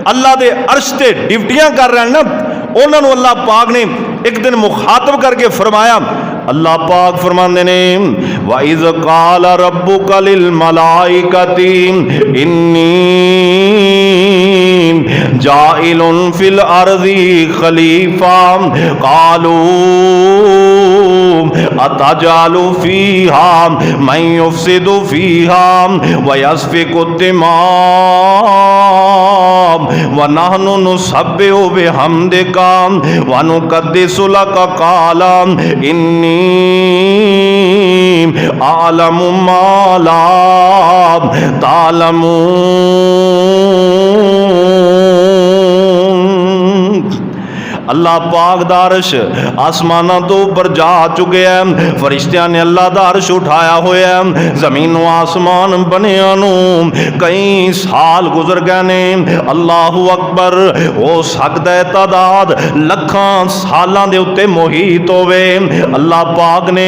अल्लाह के अर्श ते ड्यूटियां कर रहे हैं ना, उन्होंने अल्लाह पाक ने एक दिन मुखातब करके फरमाया। अल्लाह पाक फरमाते ने वाइज़ क़ाल रब्बुका लिल मलाइकति इन्नी जाइलुन फिल अर्ज़ि खलीफा क़ालू अतजालु फीहा मन युफ़सिदु फीहा व यस्फ़िकु दिमा व नहनु नुसब्बिहु बिहम्दिका व नुक़द्दिसु लका क़ाल इन्नी आलमु मा ला तालमून। अल्लाह पाक दा अर्श आसमाना तो ऊपर जा चुके हैं, फरिश्तियां ने अल्लाह दा अर्श उठाया होया है। जमीनों आसमान बनिया नू कई साल गुजर गए ने। अल्लाहु अकबर, हो सकता है तादाद लखां सालां दे उत्ते मोहित होवे। अल्लाह पाक ने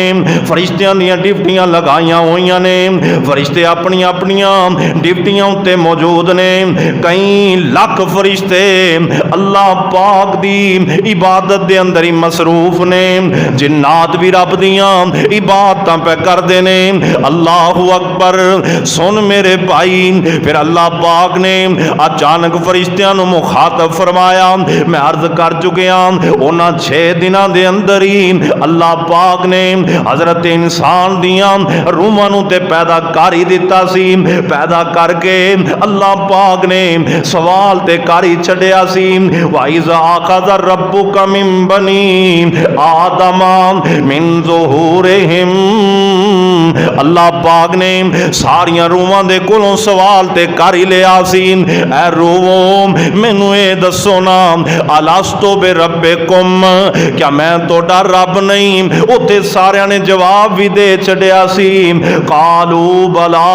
फरिश्तियां दी ड्यूटियां लगाइयां होइयां ने, फरिश्ते अपनी अपनियां ड्यूटियां उत्ते मौजूद ने। कई लख फरिश्ते अल्लाह पाक दी इबादत दे अंदर ही मसरूफ ने। जिन्नात भी रब दियां इबादतां पे करदे ने। अल्लाहु अकबर। सुन मेरे भाई, फिर अल्लाह पाक ने अचानक फरिश्तियां नूं मुखातब फरमाया। मैं अर्ज कर चुकिया उन्हां 6 दिनां दे अंदर ही अल्लाह पाक ने हजरत इंसान दियां रूहां नूं ते पैदा कर ही दिता सी। पैदा करके अल्लाह पाक ने सवाल ते कर ही छड्या सी। वाइज़ आखज़ रब्बुका मिन बनी आदमा मिन ज़ुहूरिहिम। अल्लाह पाक ने सारियां रूहां दे कोलों सवाल ते कर ही लिया सी। ऐ रूहो मैनू ये दसो ना, अलस्तु बि रब्बिकुम, क्या मैं तोड़ा रब नहीं? उत्ते सारियां ने जवाब भी दे छड्या सी। कालू बला,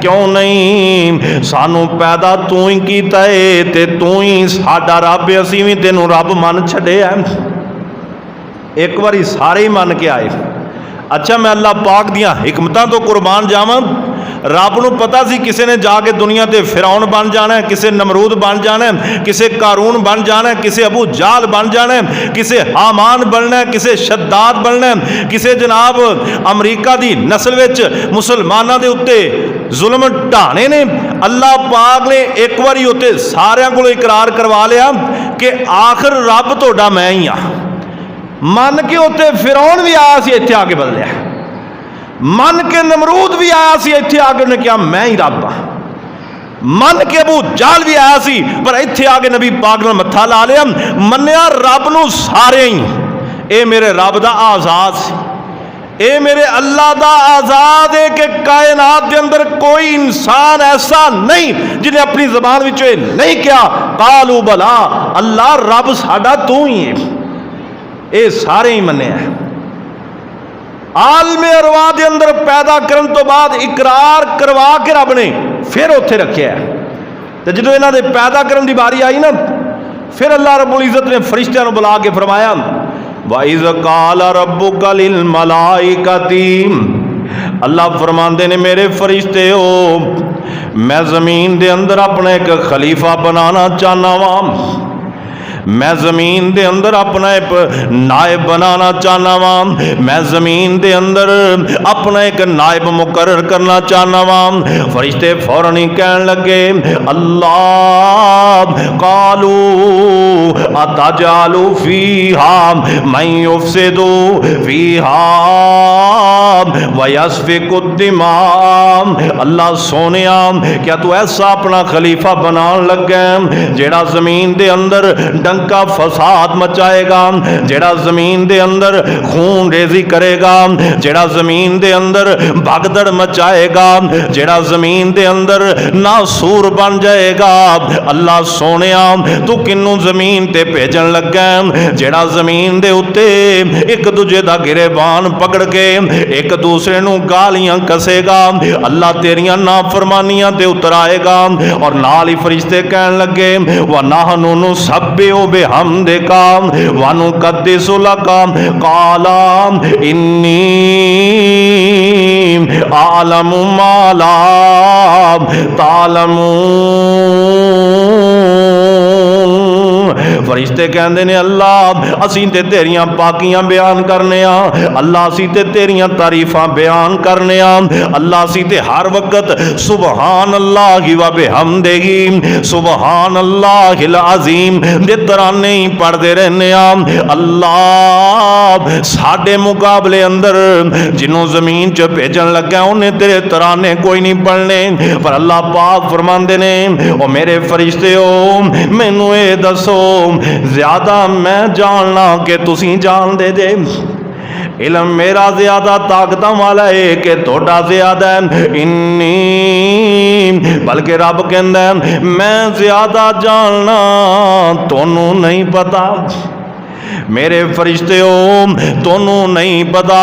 क्यों नहीं, सानू पैदा तू ही कीता है ते तू ही साडा रब, असीं भी तेनू रब मन छड्डिया। एक बारी सारे ही मन के आए। अच्छा, मैं अल्लाह पाक दियां हिकमतां तो कुर्बान जावां। रब नूं पता सी किसी ने जाके दुनिया ते फिरौन बन जाना है, किसी नमरूद बन जाना है, किसी कारून बन जाना है, किसी अबू जाल बन जाना है, किसी हामान बनना है, किसी शद्दाद बनना है, किसी जनाब अमरीका दी नस्ल विच मुसलमानां दे उत्ते जुल्म ढाने ने। अल्लाह पाक ने एक बारी उत्ते सारियां कोलों इकरार करवा लिया कि आखिर रब तुहाडा मैं ही हाँ। मन के उत्ते फिरौन भी आया सी, इत्थे आके बदलिया। मन के नमरूद भी आया सी, इत्थे आके उन्हें कहा मैं ही रब हाँ। मन के अबू जाल भी आया सी, पर इत्थे आके नबी पाक ने मत्था ला लिया, मन्निया रब नूं सारे ही। ये मेरे रब दा आजाद सी, ये मेरे अल्लाह दा आजाद है कि कायनात के अंदर कोई इंसान ऐसा नहीं जिन्हें अपनी जबान विच नहीं कहा कालू बला, अल्लाह रब साडा तू ही है। ये सारे ही मन्ने हैं। आलमे अरवा के अंदर पैदा करने तो बाद इकरार करवा के रब ने फिर उत्थे रखे है। तो जो इन्होंने पैदा करने की बारी आई ना, फिर अल्लाह रब्बुल इज़्ज़त ने फरिश्तियां नूं बुला के फरमाया वाइज़ क़ाल रब्बुका लिल मलाइकति। अल्लाह फरमाते ने मेरे फरिश्ते हो, मैं ज़मीन के अंदर अपना एक खलीफा बनाना चाहना वा। मैं ज़मीन के अंदर अपना एक नायब बनाना चाहना वा। मैं ज़मीन के अंदर अपना एक नायब मुकर्रर करना चाहना वा। फरिश्ते फौरन ही कहन लगे अल्लाह कालू अतजालु फीहा मन युफ़सिदु फीहा व यस्फ़िकु दिमा। अल्लाह सोनिया, क्या तू ऐसा अपना खलीफा बनान लगा जेड़ा ज़मीन के अंदर डंका फसाद मचाएगा, जेड़ा जमीन दे अंदर खून रेजी करेगा, जेड़ा जमीन दे अंदर भगदड़ मचाएगा, जेड़ा जमीन दे अंदर नासूर बन जाएगा। अल्लाह सोनिया तू किन्नू जमीन ते भेजन लगा जेड़ा जमीन दे उत्ते एक दूजे दा गिरेबान पकड़ के एक एक दूसरे नू गालियां कसेगा, अल्लाह तेरियां नाफरमानियां ते उतर आएगा। और नाल ही फरिश्ते कहन लगे व नहनु नुसब्बिहु बिहम्दिका व नुक़द्दिसु लका क़ाला इन्नी आलमु मा ला तालमून। फरिश्ते कहते ने अल्लाह असीं ते तेरियां पाकियां बयान करने आ, अल्लाह असीं ते तेरियां तारीफां बयान करने आ, अल्लाह असीं ते हर वक्त सुबहान अल्लाह व बिहम्दिही सुबहान अल्लाहिल अज़ीम दे तराने ही पढ़ते रहने आ। अल्लाह साडे मुकाबले अंदर जिन्हों जमीन च भेजन लगा उन्हें तेरे तराने कोई नहीं पढ़ने, पर अल्लाह पाक फरमांदे ने ओ मेरे फरिश्ते हो मैनू ये दसो ज्यादा मैं जानना कि तुसीं जान दे जे। इलम मेरा ज्यादा ताकत वाला है कि थोड़ा ज्यादा है। इन्नी बल्कि रब कहंदा मैं ज्यादा जानना तोनू नहीं पता। मेरे फरिश्ते हो तोनू नहीं पता,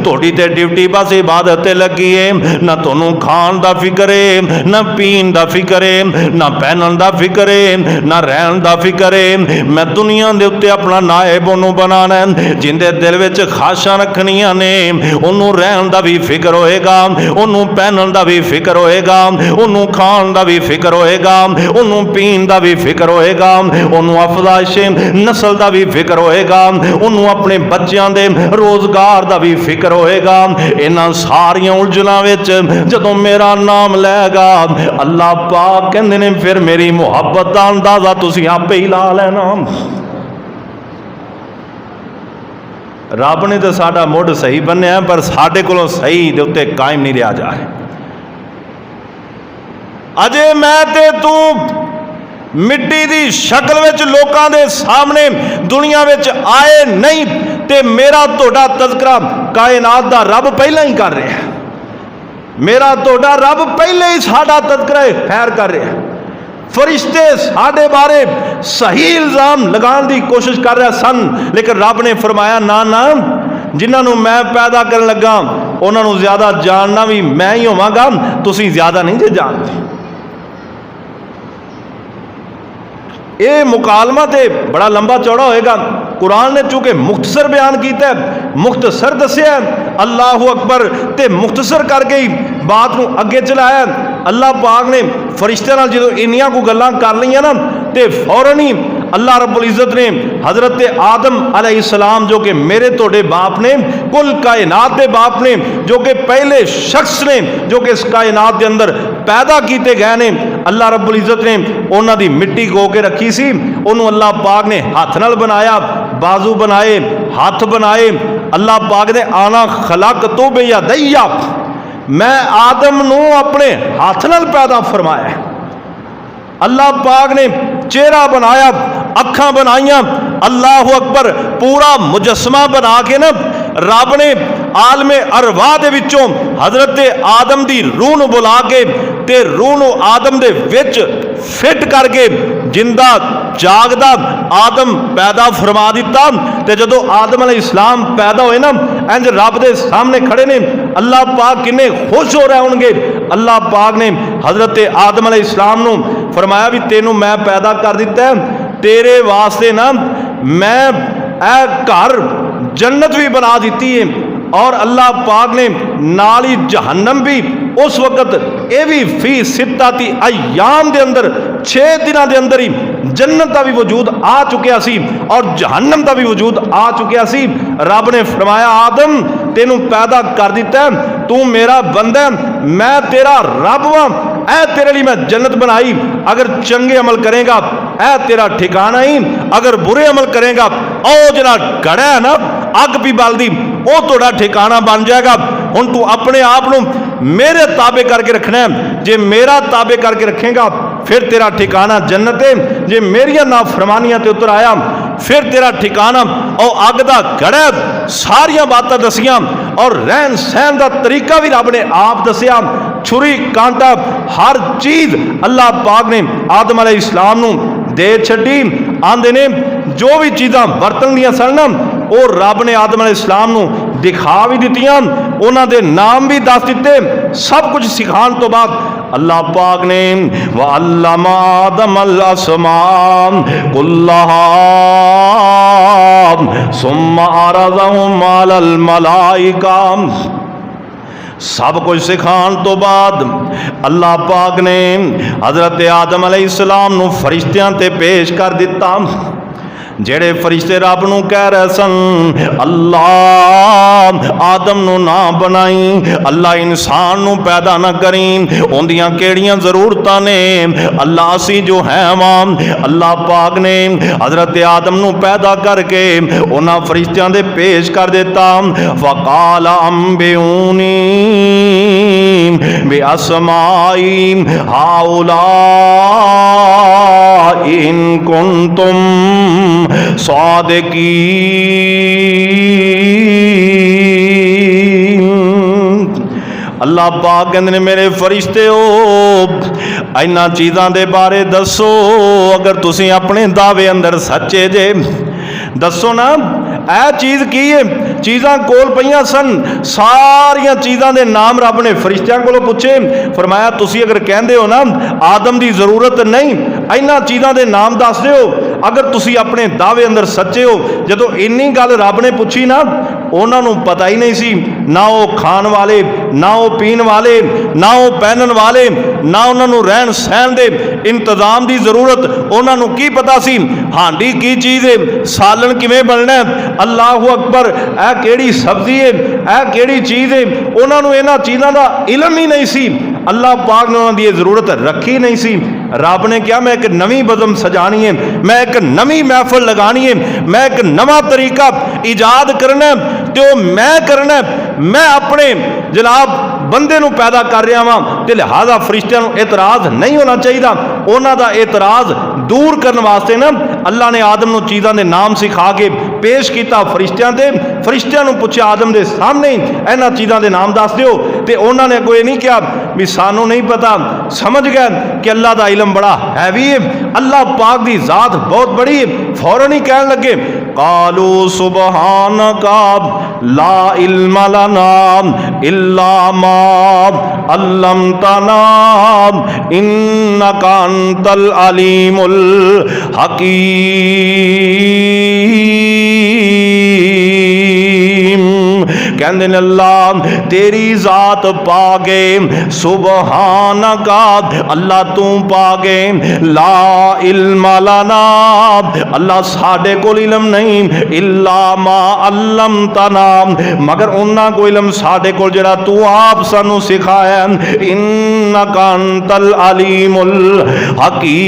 थोड़ी ते ड्यूटी बस इबादत लगी है, ना तोनू खान दा फिक्र है, ना पीन दा फिक्र है, ना पहनन दा फिक्र है, ना रहन दा फिक्र है। मैं दुनिया दे उत्ते अपना नायब ओनू बनाना है, जिंदे दिल विच खाशां रखनियां ने ओनू रहन दा भी फिक्र होएगा, ओनू पहनन दा भी फिक्र होएगा, ओनू खान दा भी फिक्र होएगा, ओनू पीन दा भी फिक्र होएगा, ओनू अफजाइश नस्ल दा भी फिक्र होएगा, उन्होंने अपने बच्चों के रोजगार का भी फिक्र होएगा। इन्हां सारियां उलझनां विच जदों मेरा नाम लैगा अल्लाह पाक कहंदे ने फिर मेरी मुहब्बत का अंदाजा तुसीं आपे ही ला लेना। रब ने तो साडा मुढ़ सही बन्निया पर साडे कोलों सही दे उत्ते कायम नहीं रहा जा रहा। अजे मैं ते तू मिट्टी की शक्ल विच लोकां दे सामने दुनिया विच आए नहीं ते मेरा तोड़ा तज़किरा कायनात दा रब पहला ही कर रहा है। मेरा तोड़ा रब पहले ही साडा तज़किरा खैर कर रहा है। फरिश्ते साडे बारे सही इल्जाम लगाने की कोशिश कर रहे सन, लेकिन रब ने फरमाया ना ना जिन्होंने मैं पैदा कर लगा उन्होंने ज्यादा जानना भी मैं ही होवांगा, तुसीं ज्यादा नहीं जे जानते। ये मुकालमा तो बड़ा लंबा चौड़ा होएगा। कुरान ने चूंकि मुख्तसर बयान किया है, मुख्तसर दसिया अल्लाह अकबर ते मुख्तसर करके ही बात को अगे चलाया। अल्लाह पाक ने फरिश्तों नाल जो इन्नियां को गल्लां कर लईयां ना ते फौरन ही अल्लाह रब्बुल इज़्ज़त ने हज़रत आदम अलैहिस्सलाम जो कि मेरे तोड़े बाप ने, कुल कायनात के बाप ने, जो कि पहले शख्स ने जो कि इस कायनात के अंदर पैदा किए गए ने, अल्लाह रब्बुल इज़्ज़त ने उन्हों की मिट्टी गो के रखी सी। उन्होंने अल्लाह पाक ने हाथ नाल बनाया, बाजू बनाए, हाथ बनाए। अल्लाह पाक ने आना खलक तो बेयदैया, मैं आदम नू अपने हाथ नाल पैदा फरमाया। अल्लाह पाक ने चेहरा बनाया, अखां बनाइया, अल्लाह अकबर पूरा मुजस्मा बना के ना रब ने आलमे अरवाह दे विचों हजरत आदम दी रूह नूं बुला के ते रूह नूं आदम दे विच फिट करके जिंदा जागदा आदम पैदा फरमा दिता। ते जदों आदम अलैहिस्सलाम पैदा होए ना इंज रब दे सामने खड़े ने, अल्लाह पाक किन्ने खुश हो रहे होणगे। अल्लाह पाक ने हजरत आदम अलैहिस्सलाम नूं फरमाया भी तेनू मैं पैदा कर दिता है, तेरे वास्ते ना मैं ए घर जन्नत भी बना दी है, और अल्लाह पाक ने नाल ही जहन्नम भी उस वक्त ये भी फी सित्ताती अयाम के अंदर 6 दिनों के अंदर ही जन्नत का भी वजूद आ चुकिया सी और जहन्नम का भी वजूद आ चुकिया सी। रब ने फरमाया आदम तेनू पैदा कर दिता है, तू मेरा बंदा है, मैं तेरा रब वां, ऐ तेरे लिए मैं जन्नत बनाई। अगर चंगे अमल करेगा ऐ तेरा ठिकाना ही, अगर बुरे अमल करेगा ओ जरा गड़ा है ना अग भी बलदी वो तोड़ा ठिकाना बन जाएगा। हुण तू अपने आप को मेरे ताबे करके रखना है, जे मेरा ताबे करके रखेगा फिर तेरा ठिकाना जन्नत है, जे मेरिया नाफरमानियां ते उतर आया फिर तेरा ठिकाना और अग दा गड़ा। सारिया बातें दसियां और रहन सहन का तरीका भी रब ने आप दसिया, छुरी कांटा हर चीज अल्लाह पाक ने आदम अलैहिस्सलाम नूं दे छड्डी। आंदे ने जो भी चीज़ां बरतन दियां सन ना वो रब ने आदम अलैहिस्सलाम नूं दिखा भी दित्तियां, उन्हां दे नाम भी दस दिते। सब कुछ सिखाने तो बाद अल्लाह पाक ने व अल्लमा आदमल अस्मा कुल्लहा सुम्मा अरज़हुम अलल मलाइका, सब कुछ सिखाने तो बाद अल्लाह पाक ने हज़रत आदम अलैहिस्सलाम नूं फरिश्तियां ते पेश कर दिता। जेड़े फरिश्ते रब नूं कह रहे सन अल्लाह आदम नूं ना बनाई, अल्लाह इंसान नूं पैदा ना करी, उन्दियां केड़ियां ज़रूरतां ने, अल्लाह असी जो है वां। अल्लाह पाक ने हज़रत आदम नूं पैदा करके उन्हां फरिश्तियां दे पेश कर दिता। फ़क़ाल अंबिऊनी बि अस्माई हाउला इन कुंतुम सादिकीन। अल्लाह पाक कहंदे ने मेरे फरिश्ते हो इन्हां चीज़ां दे बारे दसो, अगर तुसीं अपने दावे अंदर सच्चे जे। दसो ना ए चीज़ की है। चीज़ां कोल पईयां सन, सारियां चीज़ां दे नाम रब ने फरिश्तियां कोलों पूछे। फरमाया तुसीं अगर कहंदे हो ना आदम दी ज़रूरत नहीं, इन्हां चीज़ां दे नाम दस दिओ, अगर तुसीं अपने दावे अंदर सच्चे हो। जदों इन्नी गल रब ने पूछी ना, उन्हां नूं पता ही नहीं सी, ना वो खाण वाले, ना वो पीण वाले, ना वो पहनण वाले, ना उन्हां नूं रहण सहण दे इंतजाम दी ज़रूरत। उन्हां नूं की पता सी हांडी की चीज़ है, सालन किवें बनना है, अल्लाहु अकबर ए केड़ी सब्जी है, ए केड़ी चीज़ है। उन्हां नूं इन्हां चीज़ां दा इल्म ही नहीं सी। अल्लाह पाक ने उन्हां दी ज़रूरत रखी नहीं सी। रब ने कहा मैं एक नवी बज़म सजानी है, मैं एक नवी महफिल लगानी है, मैं एक नवा तरीका ईजाद करना, तो मैं करना। मैं अपने जनाब बंदे नूं पैदा कर रहा वां, ते लिहाजा फरिश्तियां नूं एतराज़ नहीं होना चाहिए। उन्हां दा एतराज़ दूर करने वास्ते ना अल्लाह ने आदम नूं चीज़ां दे नाम सिखा के पेश किया फरिश्तियां ते। फरिश्तियां नूं पुछया आदम दे सामने इन्हां चीज़ां दे नाम दस दिओ, ते उन्हां ने कोई नहीं कहा भी सानू नहीं पता। समझ गए कि अल्लाह दा इल्म बड़ा हैवी है, अल्लाह पाक दी ज़ात बहुत बड़ी है। फौरन ही कहने लगे कालू सुबहानका ला इल्म लना इल्ला मा अल्लमतना इन्नका अंतल अलीमुल हकीम। कहंदे ने अल्लाह तेरी ज़ात पागे, सुबहानका अल्लाह तू पागे, ला इल्म लना अल्लाह साडे कोल इल्म नहीं, इल्ला मा अल्लमतना मगर उन्ना को इल्म साडे कोल जेड़ा तू आप सानू सिखाया। इन्नका अंतल अलीमुल हकीम।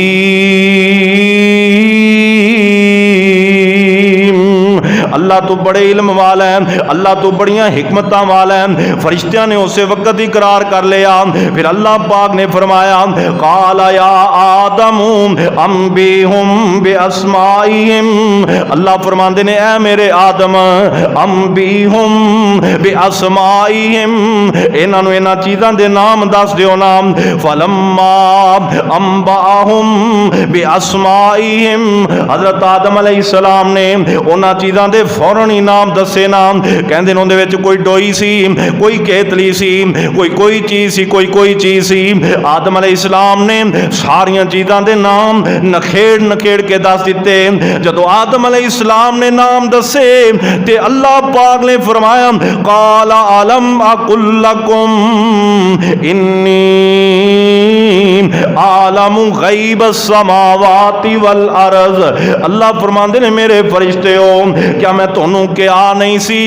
अल्लाह तो बड़े इल्म वाला है, अल्लाह तो बड़ियां हिकमतां वाला है। फरिश्तियां ने उस वक्त इकरार कर लिया। फिर अल्लाह पाक ने फरमाया काला या आदम अंबिहुम बिअस्माइहिम। अल्लाह फरमाते ने ऐ मेरे आदम अंबिहुम बिअस्माइहिम, इन्हां नूं इन्हां चीज़ां दे नाम दस दिओ ना। फलम्मा अंबाहुम बिअस्माइहिम, हज़रत आदम अलैहिस्सलाम ने उन्हां चीज़ां दे फौरन ही नाम दसे। नाम कहंदे ने उहदे विच कोई डोई सी, कोई केतली सी, कोई चीज़ सी, कोई चीज़ सी। आदम अलैहिस्सलाम ने सारियां चीज़ां दे नाम नखेड़ नखेड़ के दस दिते। जदों आदम अलैहिस्सलाम ने नाम दसे ते अल्लाह पाक ने फरमाया काला अलम अकुल लकुम इन्नी आलमु गैब समावाति वल अर्ज़। अल्लाह फरमाते ने मेरे फरिश्ते हो क्या मैं तुहानू कहा नहीं सी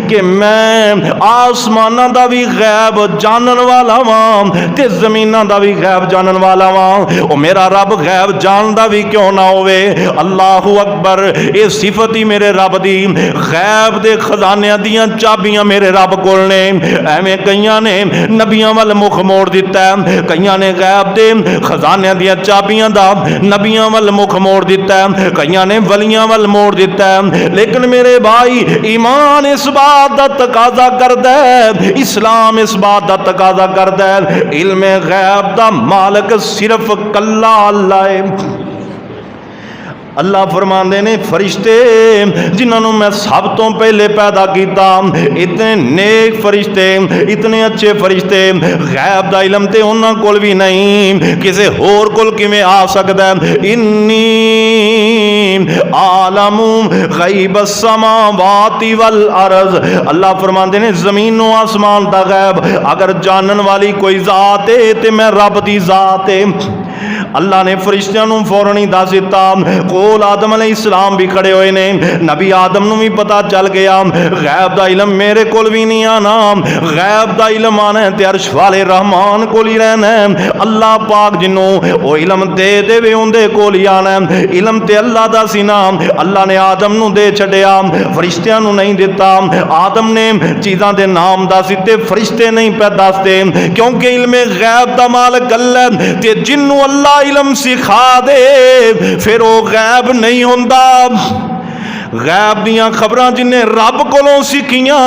कि मैं आसमानां दा भी गैब जानन वाला वां ते ज़मीनां दा भी गैब जानन वाला वां। ओ मेरा रब गैब जानदा भी क्यों ना होवे। अल्लाहु अकबर, ये सिफत ही मेरे रब दी। गैब दे खजानियां दियां चाबियां मेरे रब कोल ने। एवें कईयां ने नबियां वल मुख मोड़ दिता है, कईयां ने गैब दे खजानियां दियां चाबियां दा नबियां वल मुख मोड़ दिता है, कईयां ने वलियां वल मोड़ दिता है। लेकिन मेरे भाई ईमान इस बात दा तकाजा करदा है, इस्लाम इस बात दा तकाजा करदा है, इल्मे गैब दा मालिक सिर्फ कल्ला अल्लाह है। अल्लाह फरमाते ने फरिश्ते जिन्होंने मैं सब तो पहले पैदा किया, इतने नेक फरिश्ते, इतने अच्छे फरिश्ते, गैब दा इलम ते उन्हां कोल भी नहीं, किसे होर कोल किवें आ सकदा है। इन्नी आलमु गैबस समावाति वल अर्ज़, अल्लाह फरमाते ने जमीन और आसमान दा गैब अगर जानन वाली कोई जात है ते मैं रब दी जात है। अल्लाह ने फरिश्तियां नूं फौरन ही दस दिता, कोल आदम अलैहिस्सलाम भी खड़े हुए ने, नबी आदम नूं भी पता चल गया गैब दा इलम मेरे कोल भी नहीं आना, गैब दा इलम आना है ते अर्श वाले रहमान कोल ही रहना है। अल्लाह पाक जिन्हों वो इलम दे देवे उंदे कोल ही आना है। इलम ते अल्लाह दा सी ना, अल्लाह ने आदम नूं दे छड्डिया, फरिश्तियां नूं नहीं दिता। आदम ने चीज़ां दे नाम दस दिते, फरिश्ते नहीं पे दसदे, क्योंकि इल्मे गैब दा मालिक अल्लाह ते जिन्हों अल्लाह इलम सिखा दे फिर वो गैब नहीं होंदा। गैब दियां खबरां जिन्हें रब कोलों सीखियां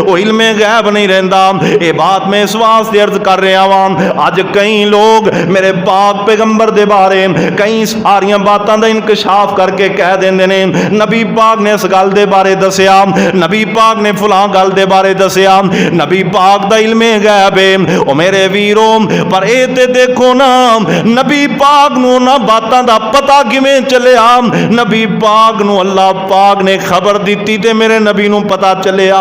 वो इल्मे गैब नहीं रहिंदा। ये बात मैं इस वास्ते अर्ज कर रहा वां, अज कई लोग मेरे पाक पैगंबर दे बारे कई सारियां बातां दा इंकशाफ करके कह देंदे ने, नबी पाक ने इस गल दे बारे दसिया, नबी पाक ने फलां गल दे बारे दसिया, नबी पाक दा इल्मे गैब है। ओ मेरे वीरो, पर ये ते देखो ना, नबी पाक नूं ना बातां दा पता किवें चलिया। नबी पाक नूं अल्लाह पाक ने खबर दी ते मेरे नबी नूं पता चलिया।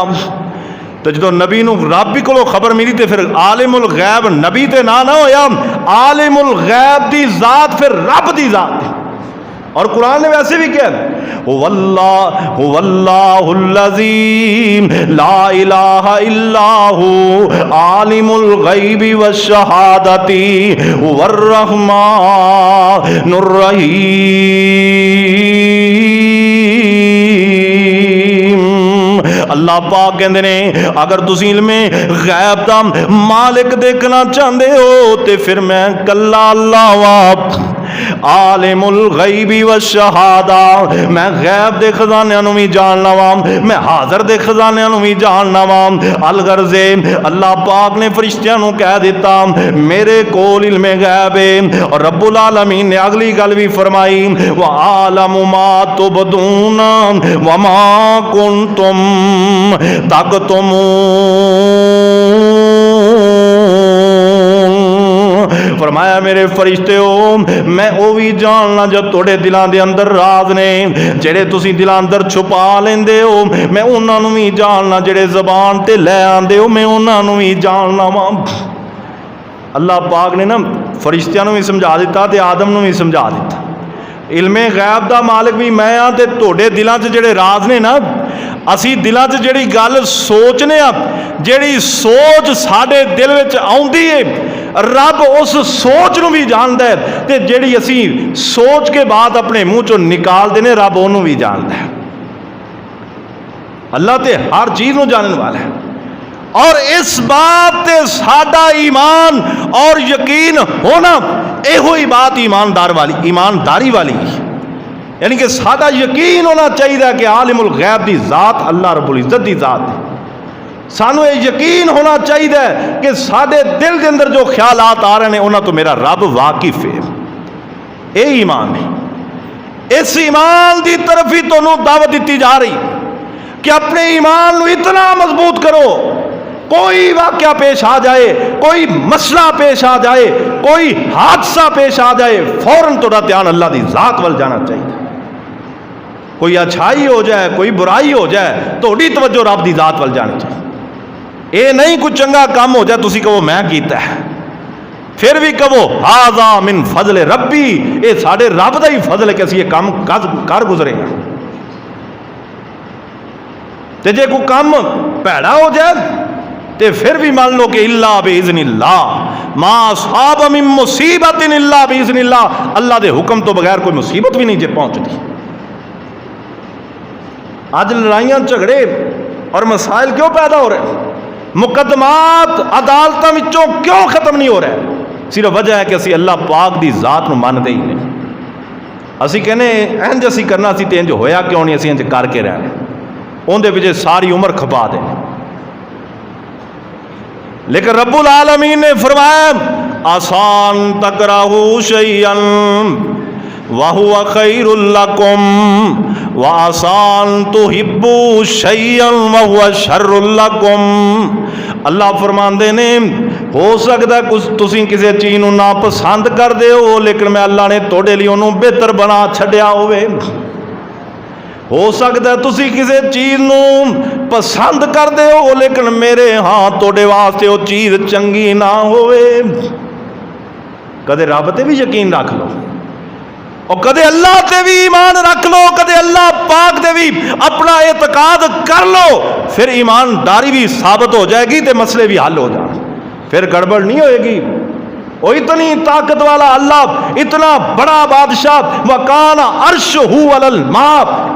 तो जो नबी नूं रब कोलों खबर मिली तो फिर आलिमुल गैब नबी ते ना होया, आलिमुल गैब दी जात फिर रब दी जात है। और कुरान ने वैसे भी किया, हुवल्लाहुल्लज़ी ला इलाहा इल्लाहु आलिमुल गैबि वश्शहादति हुवर्रहमानुर रहीम। अल्लाह पाक कहते ने अगर तुसी इल्मे गैब दा मालिक देखना चाहते हो तो फिर मैं कल्ला अल्लाह वा आलिमुल गैबी व शहादा, मैं गैब दे खजानियां नूं भी जानना वा, मैं हाज़र दे खजानियां नूं भी जानना वा। अलगरजे अल्लाह पाक ने फरिश्तियां नूं कह दिता मेरे कोल इल्मे गैब है। और रब्बुल आलमीन ने अगली गल भी फरमाई, व आलमु मा तुबदून व मा कुंतुम तक्तुमून। फरमाया मेरे फरिश्ते हो, मैं वो भी जानना जो थोड़े दिलों के अंदर राज ने, जेड़े तुसी दिलों अंदर छुपा लेंदे हो, मैं उन्होंने भी जानना, जेड़े जबान ते लै आंदे हो मैं उन्होंने भी जानना वा। अल्लाह पाक ने ना फरिश्तियां भी समझा दिता ते आदम नूं भी समझा दिता। इल्मे गैब दा मालिक भी मैं हाँ, ते थोड़े दिलों च जेड़े राज ने ना, असी दिलों च जेड़ी गल सोचने आ, जेड़ी सोच साडे दिल विच आउंदी है, रब उस सोच नूं भी जानदा है, ते जेड़ी असी सोच के बाद अपने मुंह चों निकालते ने रब उहनूं भी जानदा है। अल्लाह ते हर चीज़ नूं जानने वाला है। और इस बात ते साडा ईमान और यकीन होना, एहो ही बात ईमानदारी वाली, यानी कि साडा यकीन होना चाहिए कि आलिमुल गैब दी जात अल्लाह रब्बुल इज्जत दी जात है। सानू ये यकीन होना चाहिए कि साडे दिल के अंदर जो ख्यालात आ रहे हैं उन्होंने तो मेरा रब वाकिफ है। ये ईमान है। इस ईमान की तरफ ही तुहानू दावत दी जा रही कि अपने ईमान नू इतना मजबूत करो, कोई वाक़या पेश आ जाए, कोई मसला पेश आ जाए, कोई हादसा पेश आ जाए, फौरन थोड़ा ध्यान अल्लाह की जात वाल जाना चाहिए। कोई अच्छाई हो जाए, कोई बुराई हो जाए, थोड़ी तवज्जो रब की जात वाल जानी चाहिए। ये नहीं कुछ चंगा काम हो जाए तुसी कहो मैं कीता है, फिर भी कहो हाज़ा मिन फजल रब्बी, ये साडे रब दा ही फजल है कि असीं ये काम कर गुजरे हैं। ते जे कोई काम भैड़ा हो जाए तो फिर भी मान लो कि इल्ला बिइज़्निल्लाह मा असाब मिन मुसीबतिन इल्ला बिइज़्निल्लाह, अल्लाह के हुक्म तो बगैर कोई मुसीबत भी नहीं जे पहुंचती। आज लड़ाइयां झगड़े और मसाइल क्यों पैदा हो रहे हैं? मुकदमात अदालतों विचों क्यों खत्म नहीं हो रहा है? सिर्फ वजह है कि असी अल्लाह पाक की जात नूं मनदे ही नहीं। असी कहने इंज असी करना सी ते इंज होया क्यों नहीं, असी इंज करके रह रहे, उहदे विच सारी उम्र खपा दे। लेकिन रब्बुल आलमीन ने फरमाया आसान तकराहू शैअन वहुवा खैरुल लकुम व आसान तुहिब्बू शैअन वहुवा शर्रुल लकुम। अल्लाह फरमांदे ने हो सकता है कुछ तुसीं किसी चीज़ नूं ना पसंद करदे हो, लेकिन मैं अल्लाह ने तुहाडे लई उहनूं बेहतर बना छड्डिया होवे। हो सकता है तुसीं किसी चीज़ नूं पसंद करदे हो, लेकिन मेरे हाँ तुहाडे वास्ते वो चीज़ चंगी ना होवे। कदे रब ते भी यकीन रख लो और कदे अल्लाह ते भी ईमान रख लो, कदे अल्लाह पाक ते भी अपना एतकाद कर लो, फिर ईमानदारी भी साबित हो जाएगी तो मसले भी हल हो जाए, फिर गड़बड़ नहीं होएगी। और इतनी ताकत वाला अल्लाह, इतना बड़ा बादशाह, वकान अर्शहू अलल मा,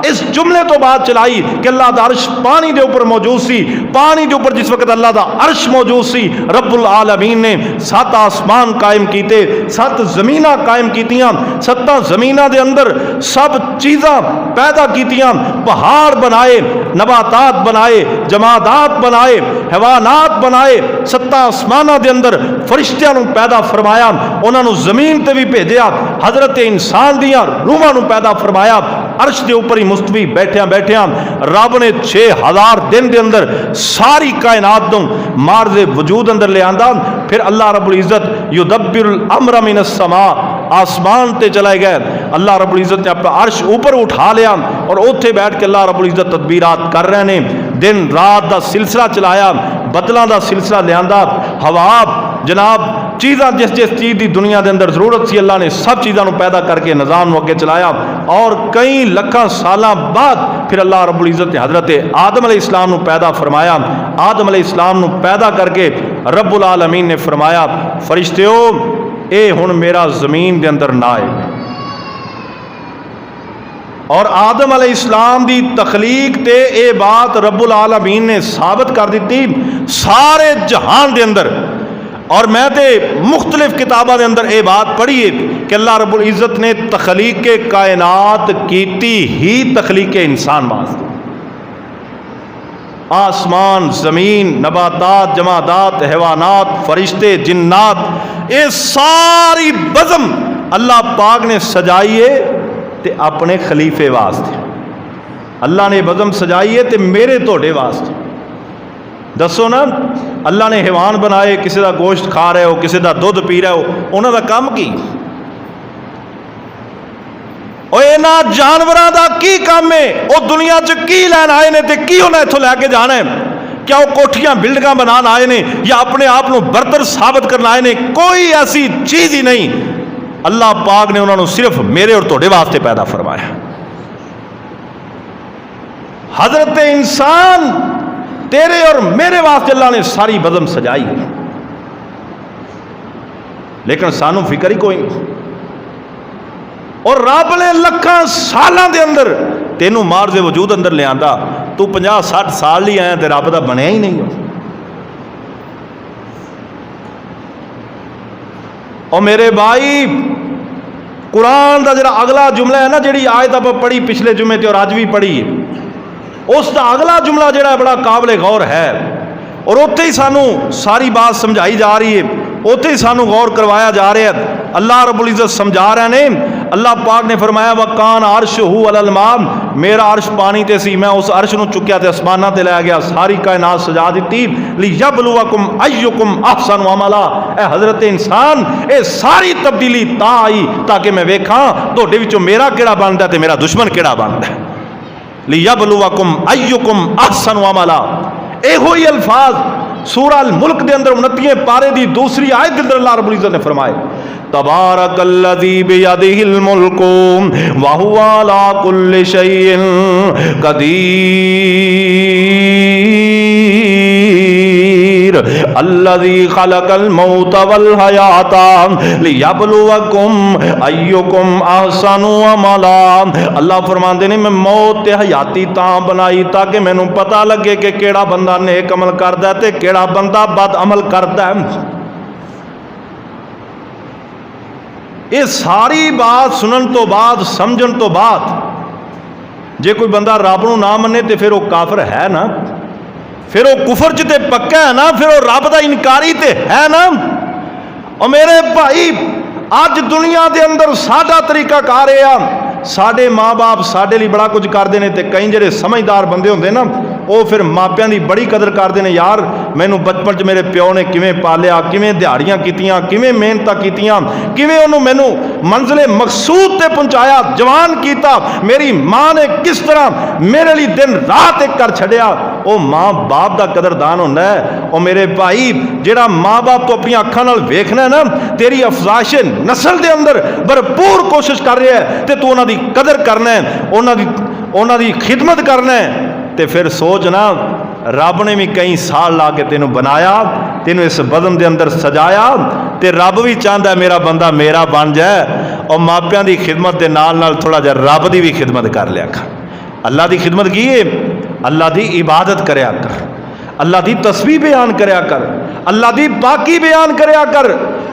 इस जुमले तो बात चलाई कि अल्लाह दा अर्श पानी के ऊपर मौजूद सी। पानी के ऊपर जिस वक्त अल्लाह दा अर्श मौजूद सी, रब्बुल आलमीन ने 7 आसमान कायम कीते, 7 ज़मीनां कायम कीतियां, 7 ज़मीनां दे अंदर सब चीज़ां पैदा कीतियां, पहाड़ बनाए, नबातात बनाए, जमादात बनाए, हैवानात बनाए, 7 आसमानां दे अंदर फरिश्तियां नूं पैदा फरमाया, उन्होंने जमीन ते भी भेजा, हजरत इंसान दियां रूहां नूं पैदा फरमाया, अर्श के ऊपर ही मुस्तवी बैठिया बैठिया रब ने 6000 दिन के अंदर सारी कायनात नूं मारज़े वजूद अंदर ले आंदा। फिर अल्लाह रब्बुल इज़्ज़त युदब्बिरुल अम्र मिनस समा, आसमान ते चले गए, अल्लाह रब्बुल इज़्ज़त ने अपना अर्श ऊपर उठा लिया और उत्थे बैठ के अल्लाह रब्बुल इज़्ज़त तदबीरात कर रहे ने, दिन रात का सिलसिला चलाया, बदलों का सिलसिला लिया, हवा जनाब चीज़ां जिस जिस चीज़ की दुनिया के अंदर जरूरत सी, अल्लाह ने सब चीज़ों को पैदा करके निज़ाम अगे चलाया। और कई लखां सालां बाद फिर अल्लाह रब्बुल इज़्ज़त ने हज़रत आदम अलैहिस्सलाम नूं पैदा फरमाया। आदम अलैहिस्सलाम नूं पैदा करके रब्बुल आलमीन ने फरमाया, फरिश्तेओ ये हुण मेरा ज़मीन के अंदर ना आए। और आदम अलैहिस्सलाम की तखलीक ते ये बात रब्बुल आलमीन ने साबित कर दी सारे जहान के अंदर। और मैं तो मुख्तलिफ किताबों के अंदर ये बात पढ़ी है कि अल्लाह रब्बुल इज़्ज़त ने तखलीक कायनात कीती ही तखलीक इंसान वास्ते। आसमान, ज़मीन, नबातात, जमादात, हैवानात, फरिश्ते, जिन्नात, ये सारी बज़म अल्लाह पाक ने सजाई है ते अपने खलीफे वास्ते। अल्लाह ने बज़म सजाई है ते मेरे तोड़े वास्ते। दसो ना, अल्लाह ने हैवान बनाए, किसी का गोश्त खा रहे हो, किसी का दुध पी रहे हो, उन्होंने काम की? और इन्हां जानवरों का की काम है? वो दुनिया च की लैन आए ने ते की उन्हें इत्थों लैके जाना है? क्या वो कोठियां बिल्डिंगां बनाने आए ने या अपने आप को बरतर साबित करना आए ने? कोई ऐसी चीज ही नहीं। अल्लाह पाक ने उन्होंने सिर्फ मेरे और तुहाडे वास्ते पैदा फरमाया। हजरत इंसान तेरे और मेरे वास्ते अल्लाह ने सारी बज़म सजाई है, लेकिन सानू फिक्र ही कोई नहीं। और रब ने लखां सालों के अंदर तेनू मारज़े वजूद अंदर लिया, तू 50-60 साल ही आया तो रब का बनया ही नहीं हो। और मेरे भाई, कुरान का जरा अगला जुमला है ना, जी आयत आप पढ़ी पिछले जुमे ते और अज भी पढ़ी, उसका अगला जुमला जोड़ा बड़ा काबिल गौर है। और उत्थे ही सानू सारी बात समझाई जा रही है, उत्थे ही सानू गौर करवाया जा रहा है। अल्लाह रब्बुल इज़्ज़त समझा रहे ने, अल्लाह पाक ने फरमाया वकान अर्शहू अलल मा, मेरा अर्श पानी ते सी, मैं उस अर्श नूं चुक्या ते आसमानां ते लै गया, सारी कायनात सजा दी। लियबलुवकुम अय्युकुम अहसनु अमला, ए हजरत इंसान ये सारी तब्दीली तां आई ताकि मैं वेखां तुहाडे विचों मेरा किहड़ा बनदा ते मेरा दुश्मन किहड़ा बनदा। लियबलुवकुम अय्युकुम अहसनु अमला, एहो ही अल्फाज सूरह अल मुल्क के अंदर 29वें पारे की दूसरी आयत के अंदर अल्लाह रब्बुल इज़्ज़त ने फरमाए, तबारकल्लज़ी बियदिहिल मुल्कु व हुवा अला कुल्लि शैइन कदीर, अल्लज़ी खलक़ल मौत वल हयाता लियबलुवकुम अय्युकुम अहसनु अमला। अल्लाह फरमाते ने मैं मौत ते हयाती तां बनाई ताकि मैनू पता लगे कि केड़ा बंदा नेक अमल करदा ते केड़ा बंदा बद अमल करदा है। ये सारी बात सुनन तो बाद, समझन तो बाद, जे कोई बंदा रब नूं ना मने तो फिर वो काफिर है ना, फिर वो कुफर च ते पक्का है ना, फिर वो रब दा इनकारी ते है ना। और मेरे भाई, अज दुनिया के अंदर साडा तरीकाकार यह आ, साडे माँ बाप साडे लिए बड़ा कुछ करते हैं, तो कई जिहड़े समझदार बंदे होंदे ना वो फिर मापियां की बड़ी कदर करते हैं। यार मैनू बचपन च मेरे प्यो ने किवें पालिया, किवें दिहाड़ियां कीतियां, किवें मेहनतां कीतियां, किवें उन्होंने मैनू मंजिले मकसूद ते पहुंचाया, जवान किया, मेरी माँ ने किस तरह मेरे लिए दिन रात एक कर छड़िया। वो माँ बाप का कदरदान होंदा है। और मेरे भाई जिहड़ा माँ बाप तो अपनी अखां नाल वेखना है ना, तेरी अफजाइश नस्ल के अंदर भरपूर कोशिश कर रहा है, तो तू उन्हां दी कदर करना है, उन्हां दी खिदमत करना है। तो फिर सोच ना, रब ने भी कई साल ला के तेनों बनाया, तेनों इस बदन के अंदर सजाया, तो रब भी चाहता है मेरा बंदा मेरा बन जाए। और मापियां की खिदमत के नाल नाल थोड़ा जिहा रब की भी खिदमत कर लिया कर। अल्लाह की खिदमत की है, अल्लाह की इबादत करया कर, अल्लाह की तस्बीह बयान करया कर, अल्लाह की पाकी बयान करया कर।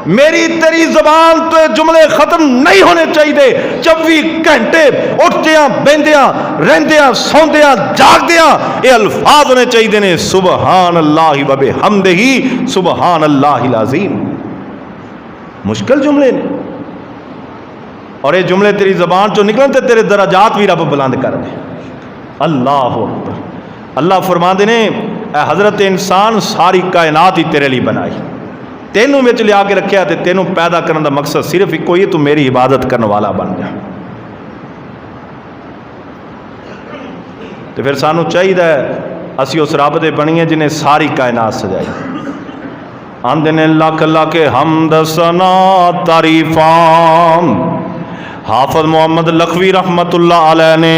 मेरी तेरी जबान तो ये जुमले खत्म नहीं होने चाहिए। 24 घंटे उठदियां बहदियां रहंदियां सौंदियां जागदियां ये अल्फाज होने चाहिए ने, सुबहान अल्लाह व बिहम्दिही सुबहान अल्लाहिल अज़ीम। मुश्किल जुमले ने, और ये जुमले तेरी जबान चो निकलन तो तेरे दराजात भी रब बुलंद कर दे। अल्लाह अकबर। अल्लाह फरमाते ने, हजरत इंसान सारी कायनात ही तेरे लिए बनाई, तेनों विच लिया के रखा, तो तेनों पैदा करने का मकसद सिर्फ एक ही, तू मेरी इबादत करने वाला बन जा। तो फिर सानू चाहिए असी उस रब दे बनीए जिन्हें सारी कायनात सजाई। आंदे ने लख लख हमद सना तारीफां। हाफिज मोहम्मद लखवी रहमतुल्लाह अलैह ने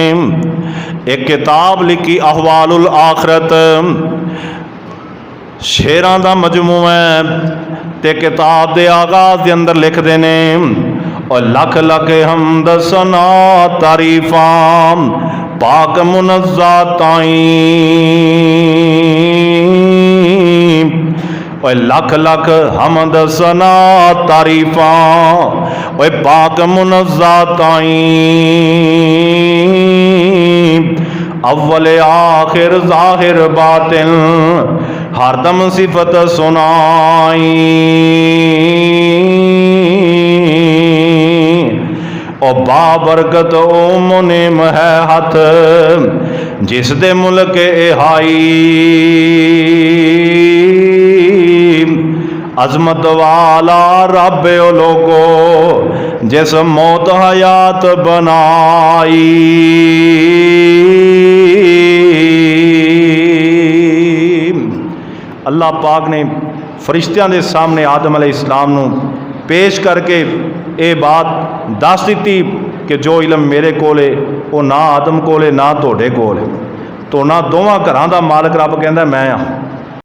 एक किताब लिखी अहवालुल आखरत, शेरां दा मजमूआ है। ते किताब के आगाज के अंदर लिखते ने, और लख लख हमद सना तारीफां पाक मुनज़्ज़ा ताईं, और लख लख हमद सना तारीफां और पाक मुनज़्ज़ा ताईं। अव्वल आखिर ज़ाहिर बातिन हरदम सिफत सुनाई। और बाबरकत ओ मुनिम है हथ जिस दे मुल्क एहाई। अजमत वाला रब ओ लोगो जिस मौत हयात बनाई। अल्लाह पाक ने फरिश्तियां के सामने आदम अलैहिस्सलाम नू पेश करके ये बात दस दी कि जो इलम मेरे कोल है वो ना आदम कोल है ना तोड़े कोल है। तो ना दोवां घरां दा मालक रब कहंदा मैं हाँ।